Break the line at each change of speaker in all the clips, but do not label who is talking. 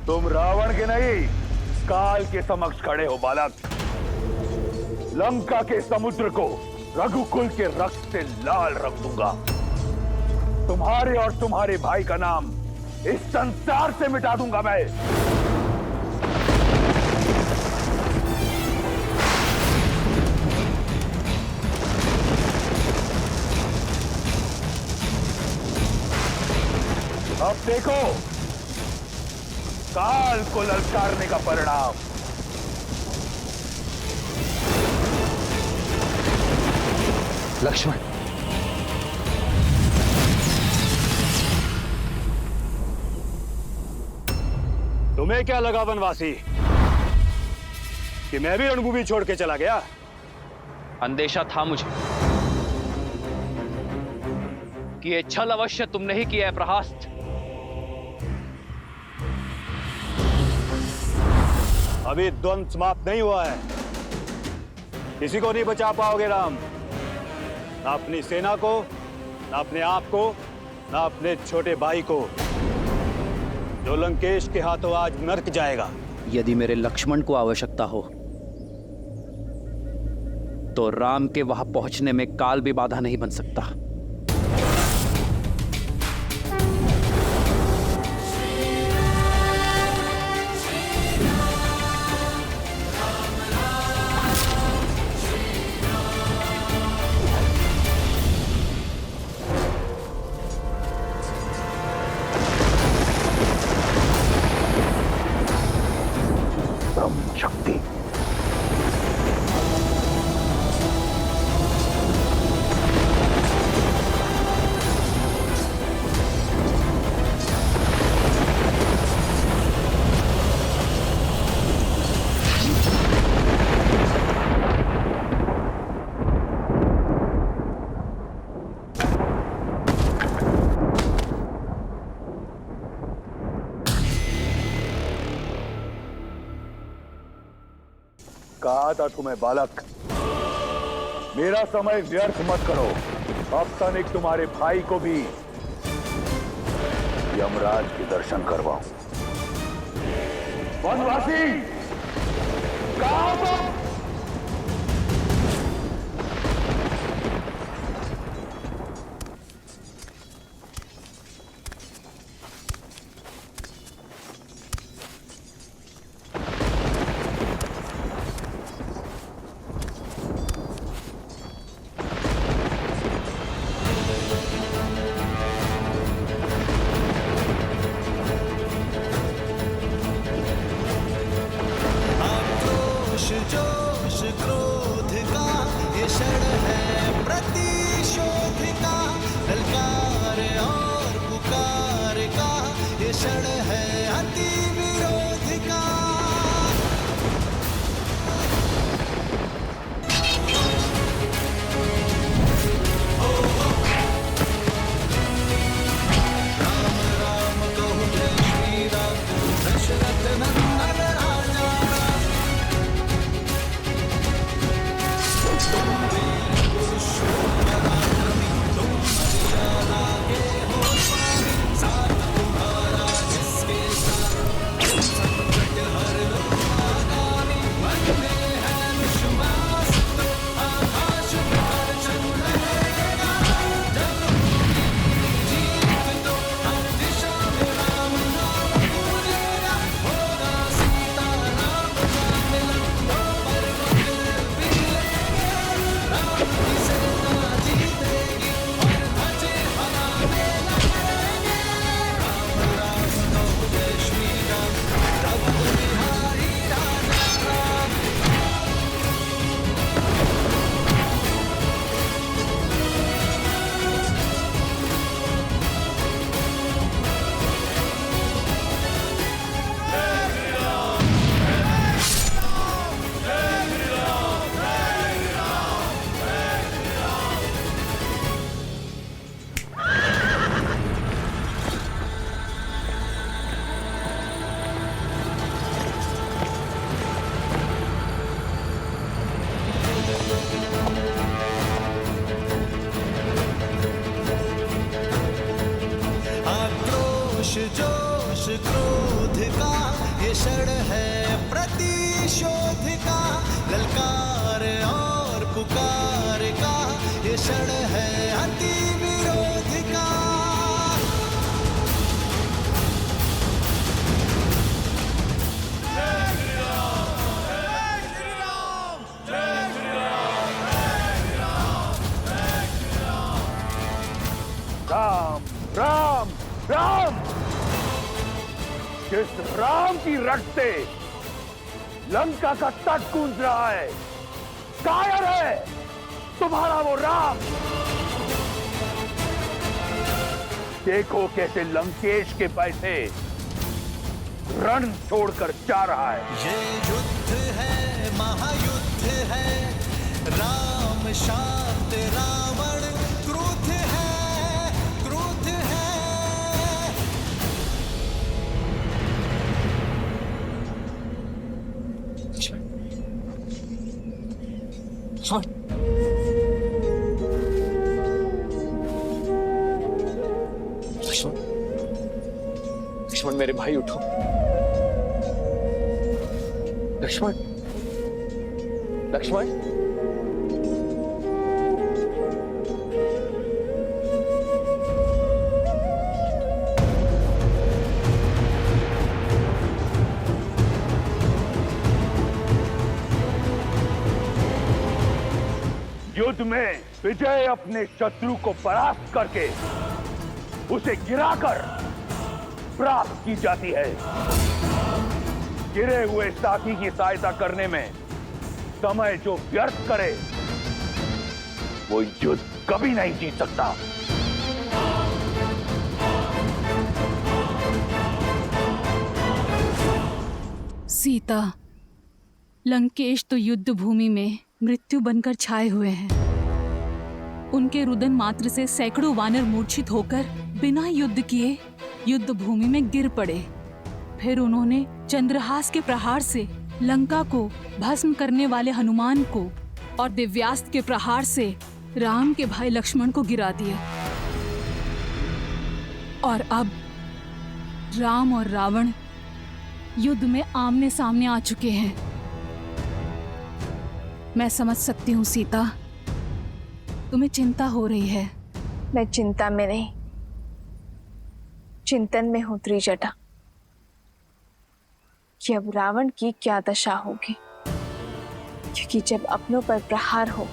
तुम रावण के नहीं, काल के समक्ष खड़े हो बालक। लंका के समुद्र को रघुकुल के रक्त से लाल रख दूंगा। तुम्हारे और तुम्हारे भाई का नाम इस संसार से मिटा दूंगा मैं। अब देखो काल को ललकारने का परिणाम।
लक्ष्मण,
तुम्हें क्या लगा वनवासी कि मैं भी रणभूमि छोड़ के चला गया?
अंदेशा था मुझे कि ये छल अवश्य तुमने ही किया है प्रहास्त।
अभी द्वंद्व समाप्त नहीं हुआ है। किसी को नहीं बचा पाओगे राम, ना अपनी सेना को, ना अपने आप को, ना अपने छोटे भाई को, जो लंकेश के हाथों आज नर्क जाएगा।
यदि मेरे लक्ष्मण को आवश्यकता हो तो राम के वहां पहुंचने में काल भी बाधा नहीं बन सकता।
शक्ति कहा था तुम्हें बालक, मेरा समय व्यर्थ मत करो। अब तनिक तुम्हारे भाई को भी यमराज के दर्शन करवाऊं। वनवासी कहां हो तुम?
जो ये क्षण है प्रतिशोध का, ललकार और पुकार का, ये क्षण है अति विरोध का।
राम राम राम, जिस राम की रक्त से लंका का तट गूंज रहा है, कायर है तुम्हारा वो राम। देखो कैसे लंकेश के पैसे रण छोड़कर जा रहा है।
ये युद्ध है, महायुद्ध है, राम शांत रावण क्रुद्ध है, क्रुद्ध है।
लक्ष्मण, लक्ष्मण मेरे भाई उठो। लक्ष्मण, लक्ष्मण,
युद्ध में विजय अपने शत्रु को परास्त करके उसे गिराकर प्राप्त की जाती है। गिरे हुए साथी की सहायता करने में समय जो व्यर्थ करे वो युद्ध कभी नहीं जीत सकता।
सीता, लंकेश तो युद्ध भूमि में मृत्यु बनकर छाए हुए हैं। उनके रुदन मात्र से सैकड़ों वानर मूर्छित होकर बिना युद्ध किए युद्ध भूमि में गिर पड़े। फिर उन्होंने चंद्रहास के प्रहार से लंका को भस्म करने वाले हनुमान को और दिव्यास्त्र के प्रहार से राम के भाई लक्ष्मण को गिरा दिया। और अब राम और रावण युद्ध में आमने सामने आ चुके हैं। मैं समझ सकती हूँ सीता, तुम्हें चिंता हो रही है।
मैं चिंता में नहीं, चिंतन में हूं त्रिजटा कि अब रावण की क्या दशा होगी। क्योंकि जब अपनों पर प्रहार हो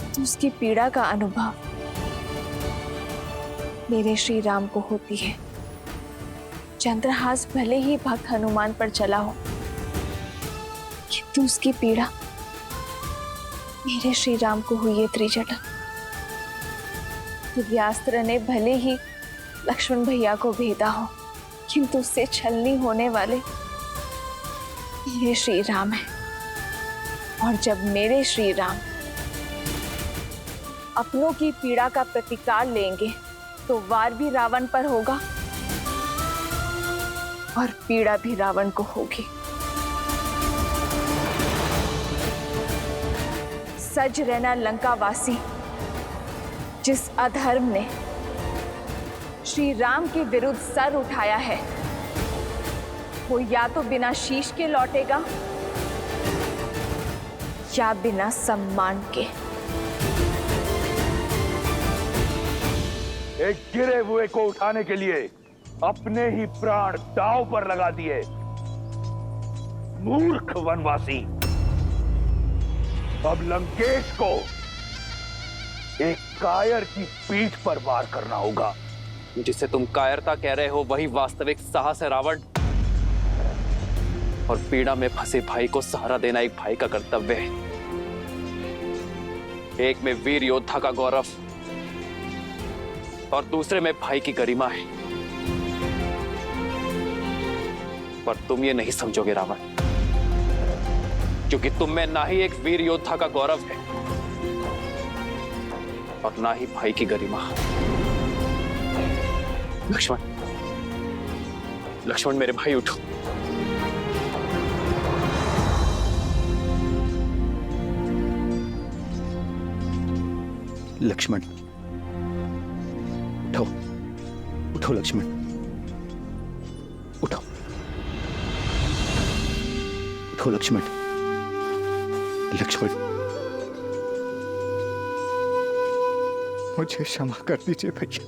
तो उसकी पीड़ा का अनुभव मेरे श्री राम को होती है। चंद्रहास भले ही भक्त हनुमान पर चला हो, किंतु उसकी पीड़ा मेरे श्री राम को हुई है त्रिजटा। दिव्यास्त्र ने भले ही लक्ष्मण भैया को भेदा हो, किंतु उससे छलनी होने वाले मेरे श्री राम है। और जब मेरे श्री राम अपनों की पीड़ा का प्रतिकार लेंगे तो वार भी रावण पर होगा और पीड़ा भी रावण को होगी। सज रहना लंकावासी, जिस अधर्म ने श्री राम के विरुद्ध सर उठाया है, वो या तो बिना शीश के लौटेगा या बिना सम्मान के।
एक गिरे हुए को उठाने के लिए अपने ही प्राण दांव पर लगा दिए। मूर्ख वनवासी, अब लंकेश को एक कायर की पीठ पर वार करना होगा।
जिसे तुम कायरता कह रहे हो वही वास्तविक साहस है रावण। और पीड़ा में फंसे भाई को सहारा देना एक भाई का कर्तव्य है। एक में वीर योद्धा का गौरव और दूसरे में भाई की गरिमा है। पर तुम ये नहीं समझोगे रावण, क्योंकि तुम में ना ही एक वीर योद्धा का गौरव है और ना ही भाई की गरिमा। लक्ष्मण, लक्ष्मण मेरे भाई उठो। लक्ष्मण उठो, उठो लक्ष्मण, उठो। उठो लक्ष्मण। लक्ष्मण,
मुझे क्षमा कर दीजिए भैया।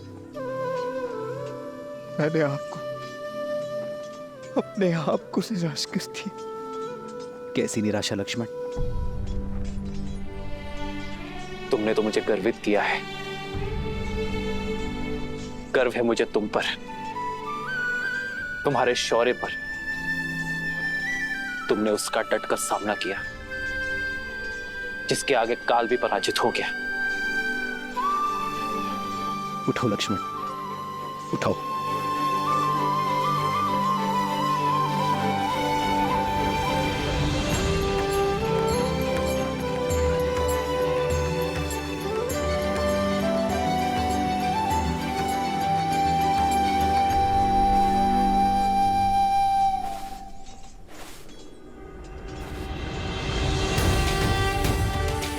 मैंने आपको अपने आप को निराश कर दी।
कैसी निराशा लक्ष्मण? तुमने तो मुझे गर्वित किया है। गर्व है मुझे तुम पर, तुम्हारे शौर्य पर। तुमने उसका डटकर सामना किया जिसके आगे काल भी पराजित हो गया। उठो लक्ष्मण, उठो।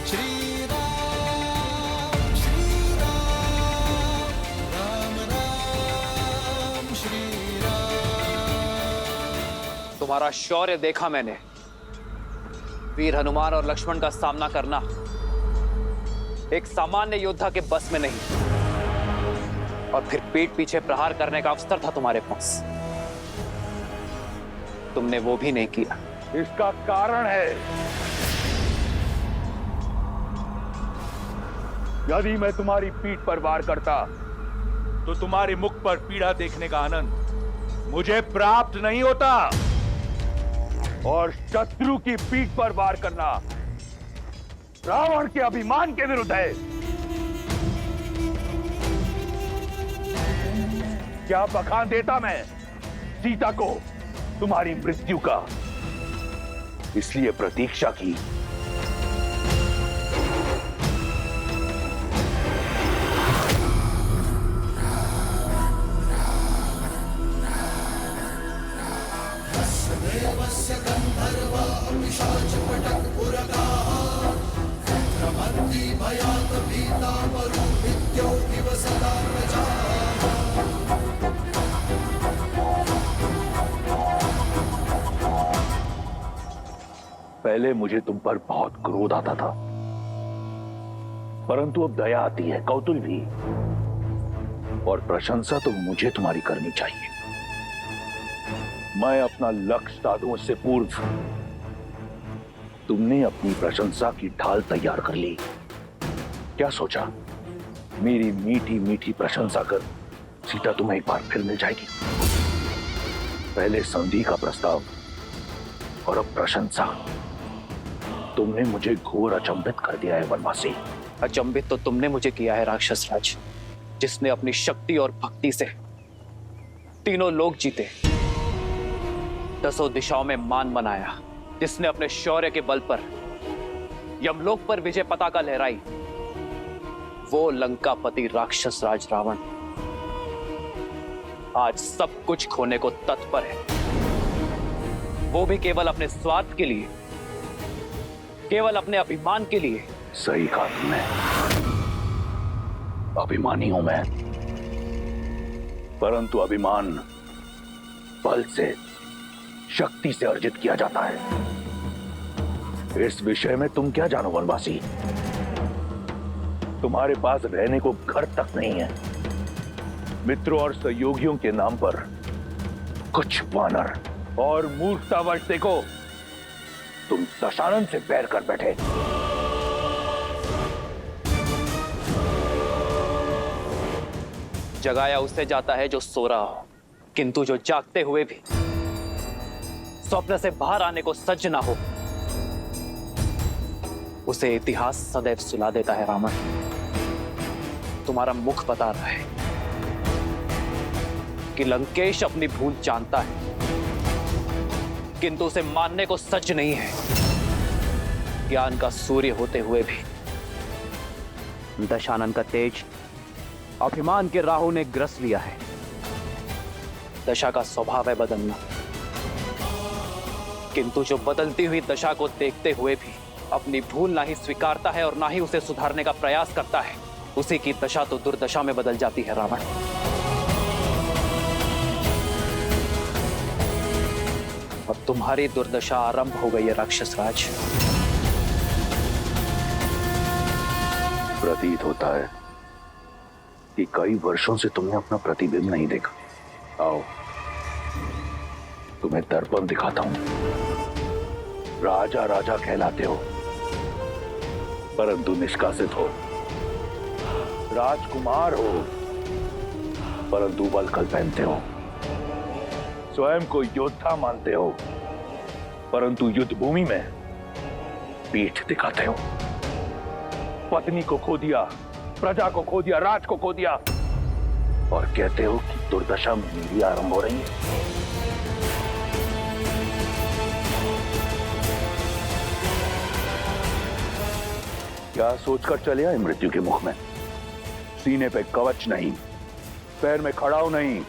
श्री राम श्री राम, राम राम श्री राम।
तुम्हारा शौर्य देखा मैंने। वीर हनुमान और लक्ष्मण का सामना करना एक सामान्य योद्धा के बस में नहीं, और फिर पीठ पीछे प्रहार करने का अवसर था तुम्हारे पास। तुमने वो भी नहीं किया।
इसका कारण है, यदि मैं तुम्हारी पीठ पर वार करता तो तुम्हारे मुख पर पीड़ा देखने का आनंद मुझे प्राप्त नहीं होता। और शत्रु की पीठ पर वार करना रावण के अभिमान के विरुद्ध है। क्या बखान देता मैं सीता को तुम्हारी मृत्यु का, इसलिए प्रतीक्षा की। पहले मुझे तुम पर बहुत क्रोध आता था, परंतु अब दया आती है, कौतूल भी। और प्रशंसा तो मुझे तुम्हारी करनी चाहिए। मैं अपना लक्ष्य साधूं से पूर्व तुमने अपनी प्रशंसा की ढाल तैयार कर ली। क्या सोचा, मेरी मीठी मीठी प्रशंसा कर सीता तुम्हें एक बार फिर मिल जाएगी? पहले संधि का प्रस्ताव और अब प्रशंसा। तुमने मुझे घोर अचंभित कर दिया है वनवासी।
अचंभित तो तुमने मुझे किया है राक्षस राज, जिसने अपनी शक्ति और भक्ति से तीनों लोग जीते, 10 दिशाओं में मान बनाया, जिसने अपने शौर्य के बल पर यमलोक पर विजय पताका लहराई। वो लंकापति राक्षस राज रावण आज सब कुछ खोने को तत्पर है। वो भी केवल अपने स्वार्थ के लिए, केवल अपने अभिमान के लिए।
सही कहा तुमने, अभिमानी हूं मैं, परंतु अभिमान बल से, शक्ति से अर्जित किया जाता है। इस विषय में तुम क्या जानो वनवासी? तुम्हारे पास रहने को घर तक नहीं है। मित्रों और सहयोगियों के नाम पर कुछ वानर और मूर्खतावश देखो तुम दशानन से बैर कर बैठे।
जगाया उससे जाता है जो सो रहा हो, किंतु जो जागते हुए भी स्वप्न से बाहर आने को सज्ज ना हो, उसे इतिहास सदैव सुला देता है। रावण, तुम्हारा मुख बता रहा है कि लंकेश अपनी भूल जानता है, किंतु उसे मानने को सच नहीं है। ज्ञान का सूर्य होते हुए भी दशानन का तेज अभिमान के राहु ने ग्रस लिया है। दशा का स्वभाव है बदलना, किंतु जो बदलती हुई दशा को देखते हुए भी अपनी भूल ना ही स्वीकारता है और ना ही उसे सुधारने का प्रयास करता है, उसी की दशा तो दुर्दशा में बदल जाती है। रावण, और तुम्हारी दुर्दशा आरंभ हो गई है राक्षस राज।
प्रतीत होता है कि कई वर्षों से तुमने अपना प्रतिबिंब नहीं देखा। आओ, तुम्हें दर्पण दिखाता हूं। राजा राजा कहलाते हो, परंतु निष्कासित हो। राजकुमार हो, परंतु वल्कल पहनते हो। स्वयं को योद्धा मानते हो, परंतु युद्ध भूमि में पीठ दिखाते हो। पत्नी को खो दिया, प्रजा को खो दिया, राज को खो दिया, और कहते हो कि दुर्दशा मेरी आरंभ हो रही है। क्या सोचकर चले आए मृत्यु के मुख में? सीने पे कवच नहीं, पैर में खड़ाऊ नहीं,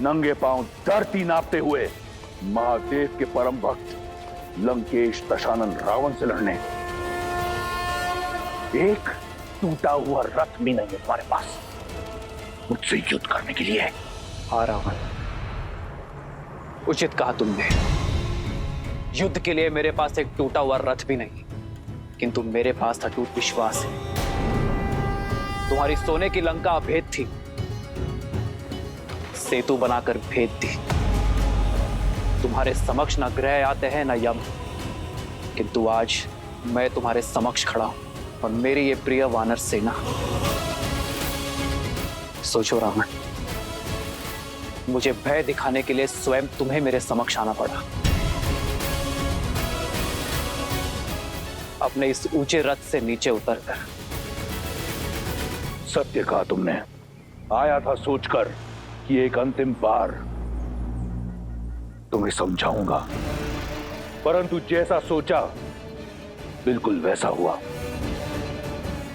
नंगे पांव धरती नापते हुए महादेव के परम भक्त लंकेश दशानन रावण से लड़ने। एक टूटा हुआ रथ भी नहीं है तुम्हारे पास मुझसे युद्ध करने के लिए।
हाँ रावण, उचित कहा तुमने। युद्ध के लिए मेरे पास एक टूटा हुआ रथ भी नहीं, किंतु मेरे पास अटूट विश्वास है। तुम्हारी सोने की लंका अभेद थी, सेतु बनाकर भेद दी। तुम्हारे समक्ष न ग्रह आते हैं न यम, किंतु आज मैं तुम्हारे समक्ष खड़ा हूं और मेरी ये प्रिय वानर सेना। सोचो रावण, मुझे भय दिखाने के लिए स्वयं तुम्हें मेरे समक्ष आना पड़ा। अपने इस ऊंचे रथ से नीचे उतरकर।
सत्य कहा तुमने। आया था सोचकर कि एक अंतिम बार तुम्हें समझाऊंगा, परंतु जैसा सोचा बिल्कुल वैसा हुआ।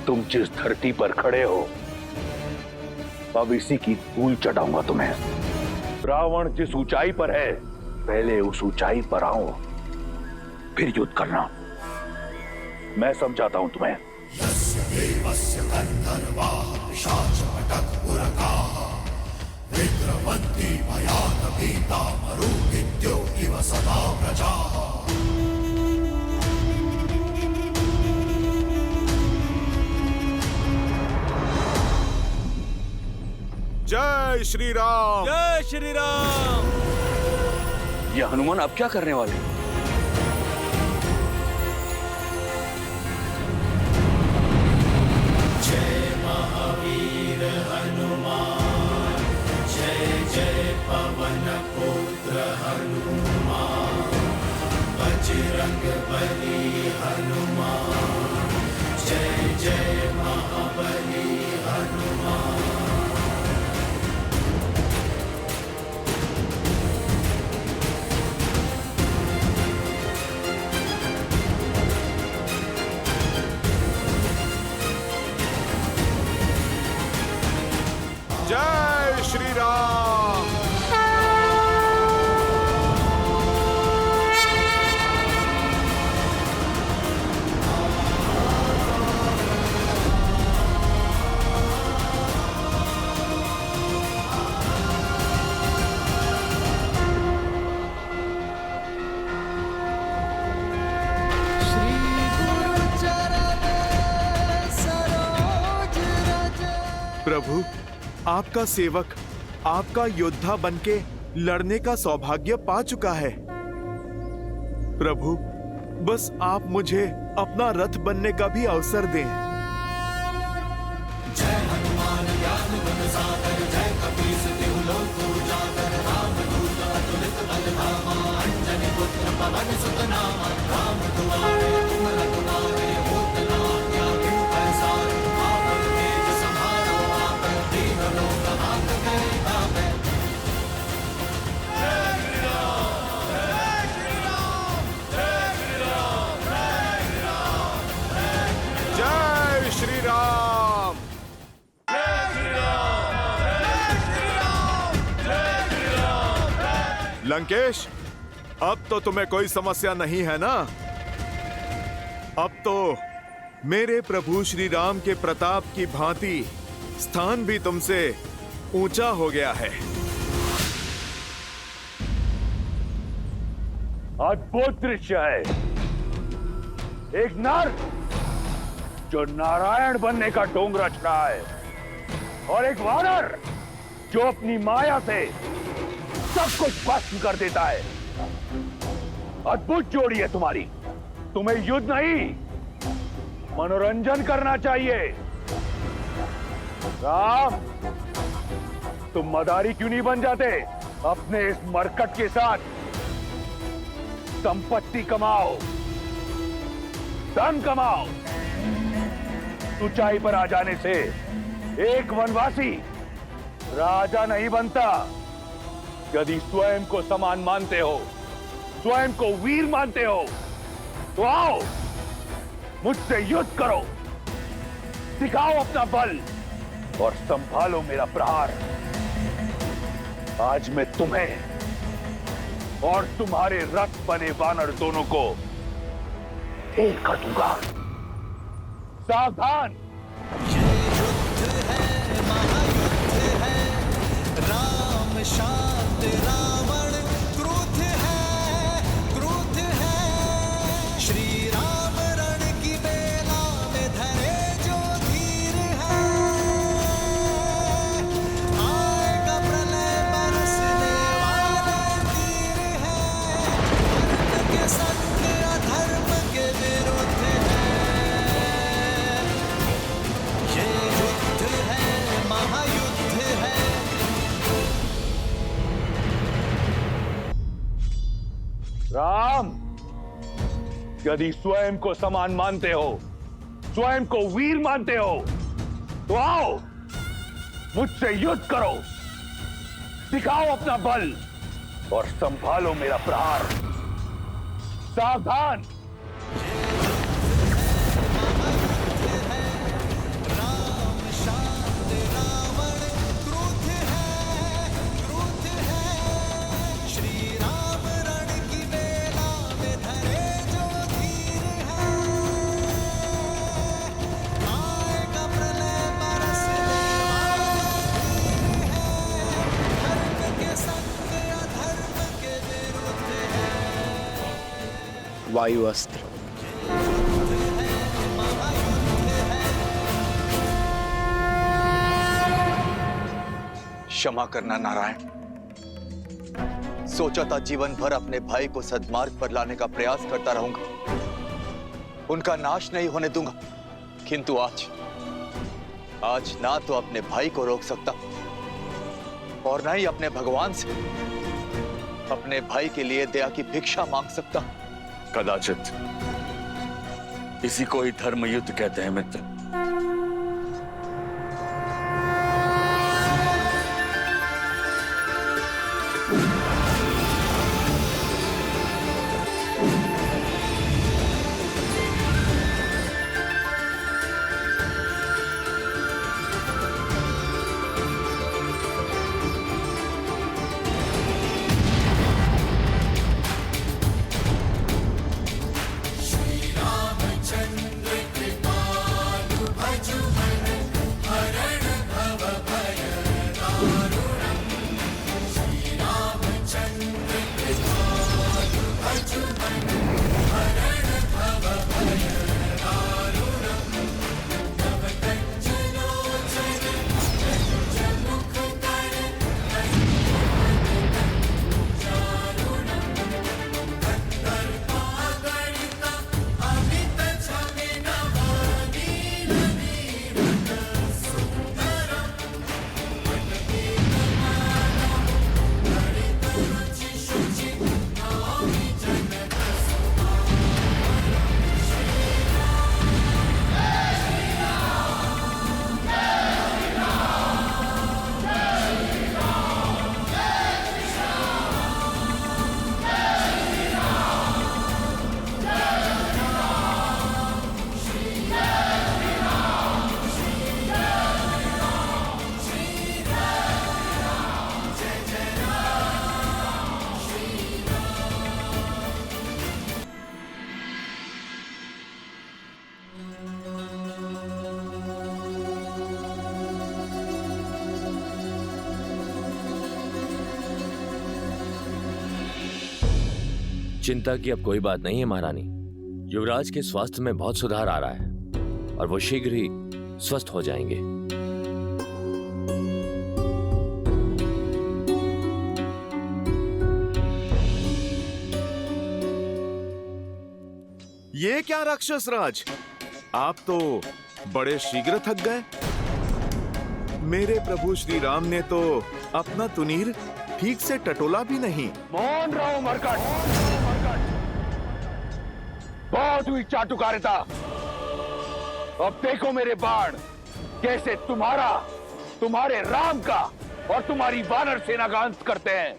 तुम जिस धरती पर खड़े हो, अब इसी की धूल चटाऊंगा तुम्हें। रावण जिस ऊंचाई पर है, पहले उस ऊंचाई पर आओ, फिर युद्ध करना। मैं समझाता हूं तुम्हें।
जय श्री राम, जय श्री राम।
ये हनुमान अब क्या करने वाले?
जय महावीर हनुमान, जय जय पवन पुत्र हनुमान, बजरंग बली हनुमान, जय जय महाबली हनुमान।
जय श्री राम। प्रभु, आपका सेवक आपका योद्धा बनके लड़ने का सौभाग्य पा चुका है। प्रभु, बस आप मुझे अपना रथ बनने का भी अवसर दें।
जय हनुमान ज्ञान गुण सागर, जय कपीस तिहु लोक उजागर, रामदूत अतुलित बल धामा, अंजनी पुत्र पवन सुत नामा, राम दुआरे तुम रघुनारे, होत न आज्ञा बिनु पैसारे, आपन तेज समारो आपन, दीन लोक हाथ करे तापै।
जय श्री राम। लंकेश, अब तो तुम्हें कोई समस्या नहीं है ना? अब तो मेरे प्रभु श्री राम के प्रताप की भांति स्थान भी तुमसे ऊंचा हो गया है।
अद्भुत दृश्य है। एक नर जो नारायण बनने का ढोंग रच रहा है और एक वानर जो अपनी माया से सब कुछ भस्म कर देता है। अद्भुत जोड़ी है तुम्हारी। तुम्हें युद्ध नहीं, मनोरंजन करना चाहिए। राम, तुम मदारी क्यों नहीं बन जाते? अपने इस मरकट के साथ संपत्ति कमाओ, धन कमाओ। ऊंचाई पर आ जाने से एक वनवासी राजा नहीं बनता। यदि स्वयं को समान मानते हो, स्वयं को वीर मानते हो, तो आओ मुझसे युद्ध करो, दिखाओ अपना बल और संभालो मेरा प्रहार। आज मैं तुम्हें और तुम्हारे रथ बने वानर दोनों को ढेर कर दूंगा। सावधान!
राम शांत रावण क्रुद्ध है श्री राम रण की बेला में धरे जो धीर है। आएगा प्रलय बरसने वाले तीर है। धर्म के संग अधर्म के विरुद्ध है। ये युद्ध है, महायुद्ध है।
राम, यदि स्वयं को समान मानते हो, स्वयं को वीर मानते हो, तो आओ मुझसे युद्ध करो, दिखाओ अपना बल और संभालो मेरा प्रहार। सावधान!
राम शांत रावण क्रुद्ध है श्री राम रण की बेला में धरे जो धीर है। आएगा प्रलय बरसने वाले तीर है। धर्म के संग अधर्म के विरुद्ध है।
वायु अस्त्र।
क्षमा करना नारायण। सोचा था जीवन भर अपने भाई को सद्मार्ग पर लाने का प्रयास करता रहूंगा, उनका नाश नहीं होने दूंगा, किंतु आज ना तो अपने भाई को रोक सकता और ना ही अपने भगवान से अपने भाई के लिए दया की भिक्षा मांग सकता।
कदाचित इसी को ही धर्म युद्ध कहते हैं मित्र।
श्री रामचंद्र कृपालु
चिंता की अब कोई बात नहीं है महारानी। युवराज के स्वास्थ्य में बहुत सुधार आ रहा है और वो शीघ्र ही स्वस्थ हो जाएंगे।
ये क्या राक्षस राज, आप तो बड़े शीघ्र थक गए। मेरे प्रभु श्री राम ने तो अपना तुनीर ठीक से टटोला भी नहीं।
मौन रहो मरकट, बहुत हुई चाटुकारिता। अब देखो मेरे बाण कैसे तुम्हारा, तुम्हारे राम का और तुम्हारी वानर सेना का अंत करते हैं।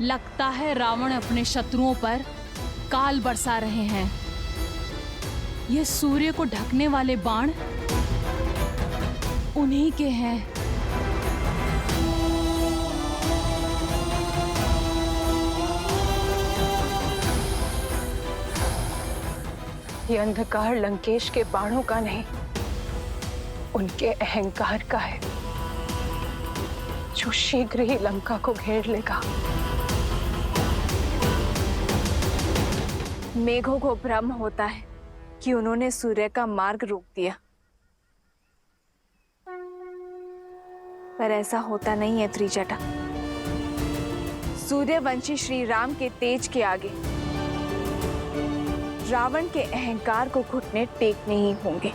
लगता है रावण अपने शत्रुओं पर काल बरसा रहे हैं। ये सूर्य को ढकने वाले बाण उन्हीं के हैं।
ये अंधकार लंकेश के बाणों का नहीं, उनके अहंकार का है, जो शीघ्र ही लंका को घेर लेगा। मेघों को भ्रम होता है कि उन्होंने सूर्य का मार्ग रोक दिया, पर ऐसा होता नहीं है त्रिजटा। सूर्यवंशी श्री राम के तेज के आगे रावण के अहंकार को घुटने टेकने ही होंगे।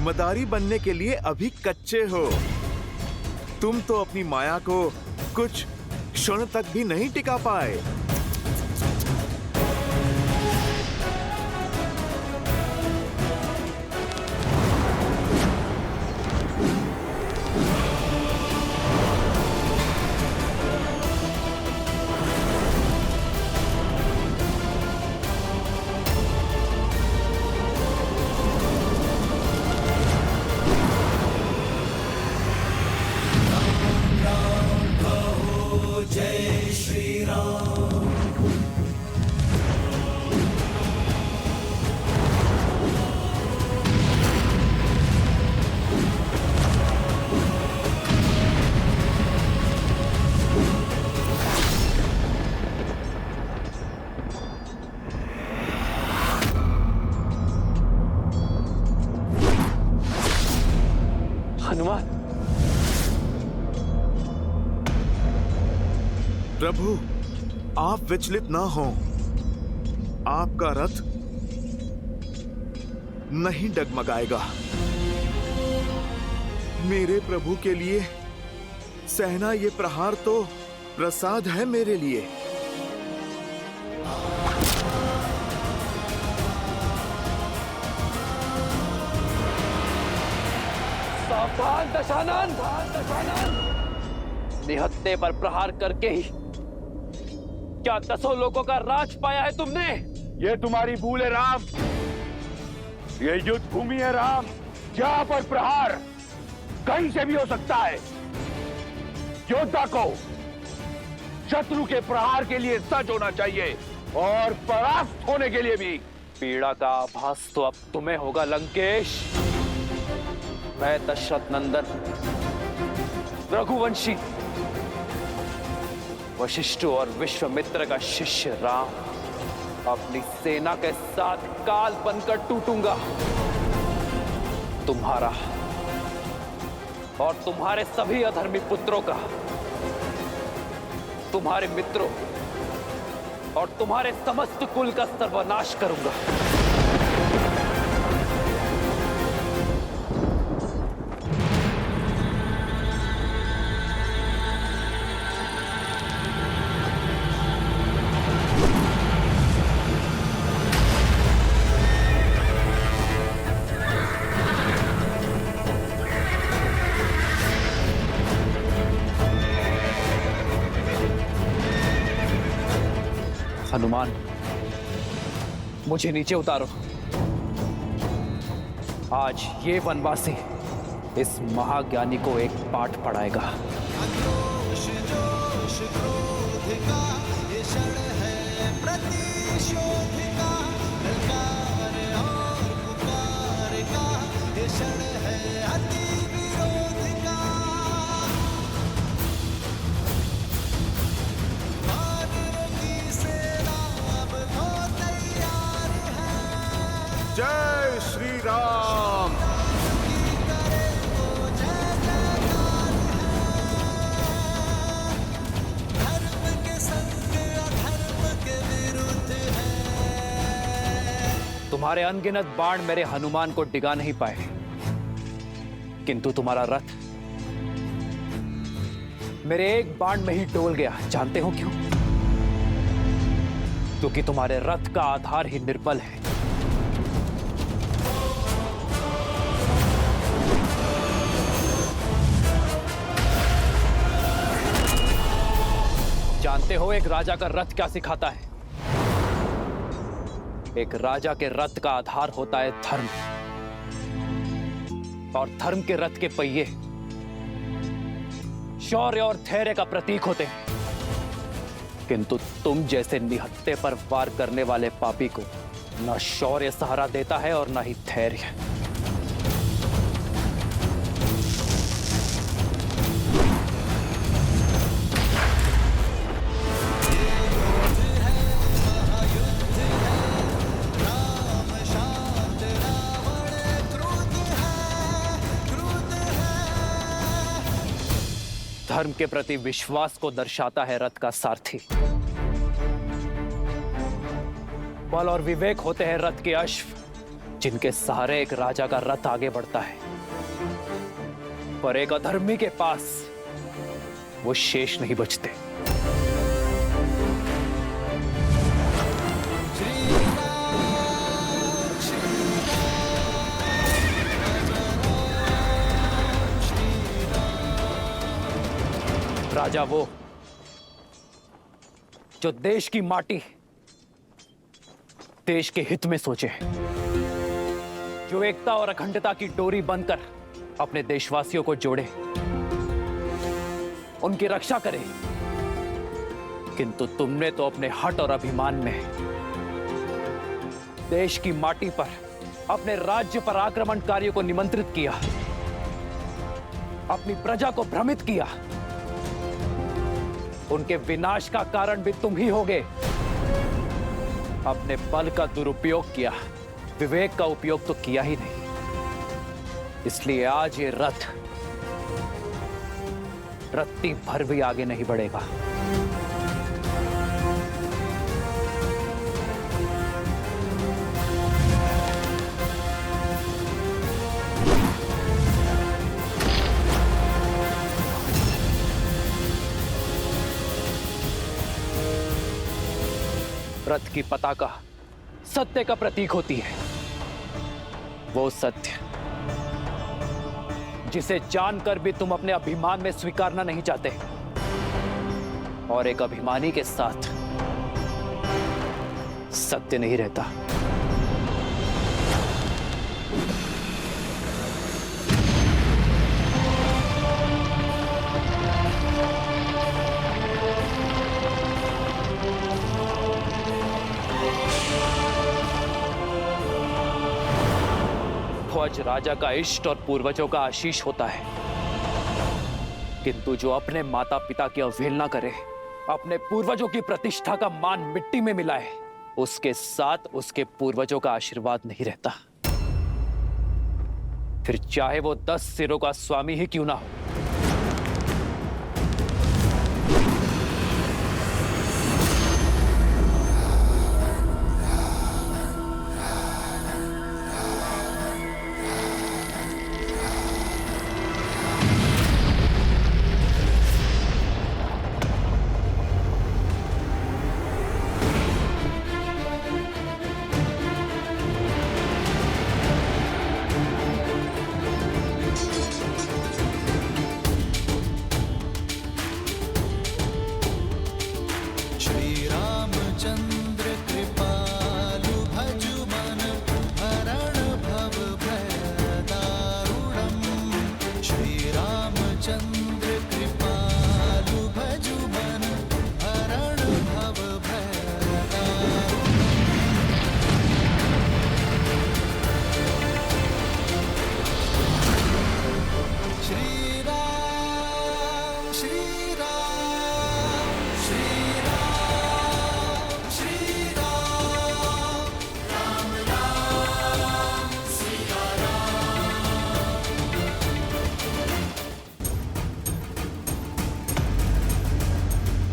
मदारी बनने के लिए अभी कच्चे हो। तुम तो अपनी माया को कुछ क्षण तक भी नहीं टिका पाए।
हनुमान।
प्रभु, आप विचलित ना हो। आपका रथ नहीं डगमगाएगा। मेरे प्रभु के लिए सहना ये प्रहार तो प्रसाद है मेरे लिए।
सावधान दशानन! निहत्ते पर प्रहार करके ही क्या 10 लोगों का राज पाया है तुमने?
ये तुम्हारी भूल है राम। ये युद्ध भूमि है राम, जहां पर प्रहार कहीं से भी हो सकता है। योद्धा को शत्रु के प्रहार के लिए सज्ज होना चाहिए और परास्त होने के लिए भी।
पीड़ा का आभास तो अब तुम्हें होगा लंकेश। मैं दशरथ नंदन रघुवंशी वशिष्ठ और विश्वामित्र का शिष्य राम अपनी सेना के साथ काल बनकर टूटूंगा। तुम्हारा और तुम्हारे सभी अधर्मी पुत्रों का, तुम्हारे मित्रों और तुम्हारे समस्त कुल का सर्वनाश करूंगा। हनुमान, मुझे नीचे उतारो। आज ये वनवासी इस महाज्ञानी को एक पाठ पढ़ाएगा।
जय श्री राम।
तुम्हारे अनगिनत बाण मेरे हनुमान को डिगा नहीं पाए, किंतु तुम्हारा रथ मेरे एक बाण में ही डोल गया। जानते हो क्यों? क्योंकि तुम्हारे रथ का आधार ही निर्बल है। जानते हो एक राजा का रथ क्या सिखाता है? एक राजा के रथ का आधार होता है धर्म, और धर्म के रथ के पहिए शौर्य और धैर्य का प्रतीक होते हैं। किंतु तुम जैसे निहत्ते पर वार करने वाले पापी को न शौर्य सहारा देता है और न ही धैर्य। धर्म के प्रति विश्वास को दर्शाता है रथ का सारथी। बल और विवेक होते हैं रथ के अश्व, जिनके सहारे एक राजा का रथ आगे बढ़ता है। पर एक अधर्मी के पास वो शेष नहीं बचते। राजा वो जो देश की माटी, देश के हित में सोचे, जो एकता और अखंडता की डोरी बनकर अपने देशवासियों को जोड़े, उनकी रक्षा करे। किंतु तुमने तो अपने हठ और अभिमान में देश की माटी पर अपने राज्य पर आक्रमणकारियों को निमंत्रित किया, अपनी प्रजा को भ्रमित किया। उनके विनाश का कारण भी तुम ही होगे। अपने बल का दुरुपयोग किया, विवेक का उपयोग तो किया ही नहीं। इसलिए आज ये रथ रत्ती भर भी आगे नहीं बढ़ेगा। रथ की पताका सत्य का प्रतीक होती है। वो सत्य जिसे जानकर भी तुम अपने अभिमान में स्वीकारना नहीं चाहते, और एक अभिमानी के साथ सत्य नहीं रहता। ध्वज राजा का इष्ट और पूर्वजों का आशीष होता है, किंतु जो अपने माता पिता की अवहेलना करे, अपने पूर्वजों की प्रतिष्ठा का मान मिट्टी में मिलाए, उसके साथ उसके पूर्वजों का आशीर्वाद नहीं रहता। फिर चाहे वो 10 सिरों का स्वामी ही क्यों ना हो।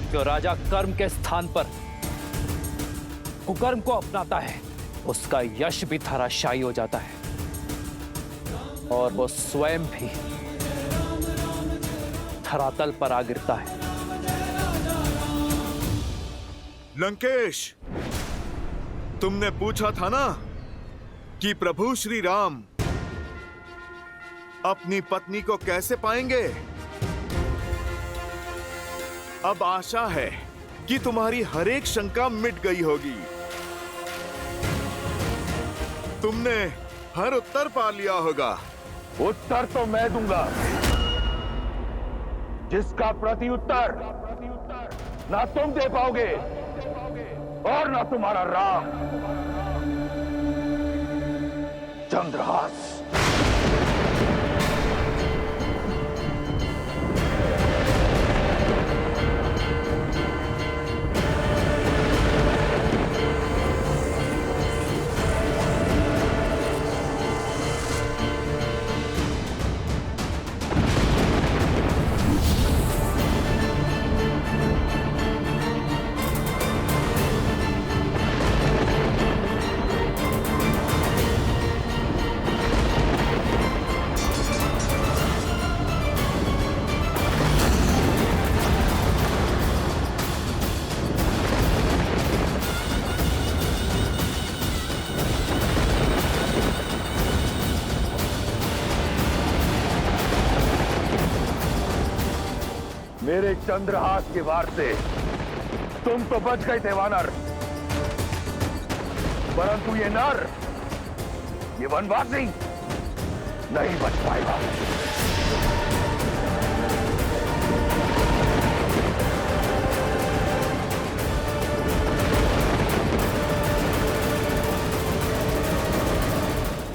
जो राजा कर्म के स्थान पर कुकर्म को अपनाता है, उसका यश भी धराशायी हो जाता है, और वो स्वयं भी धरातल पर आ गिरता है।
लंकेश, तुमने पूछा था ना कि प्रभु श्री राम अपनी पत्नी को कैसे पाएंगे। अब आशा है कि तुम्हारी हर एक शंका मिट गई होगी। तुमने हर उत्तर पा लिया होगा।
उत्तर तो मैं दूंगा, जिसका प्रति उत्तर ना तुम दे पाओगे और ना तुम्हारा राम। चंद्रहास। मेरे चंद्रहास के वार से तुम तो बच गए थे वानर, परंतु ये नर, ये वनवासी नहीं बच पाएगा।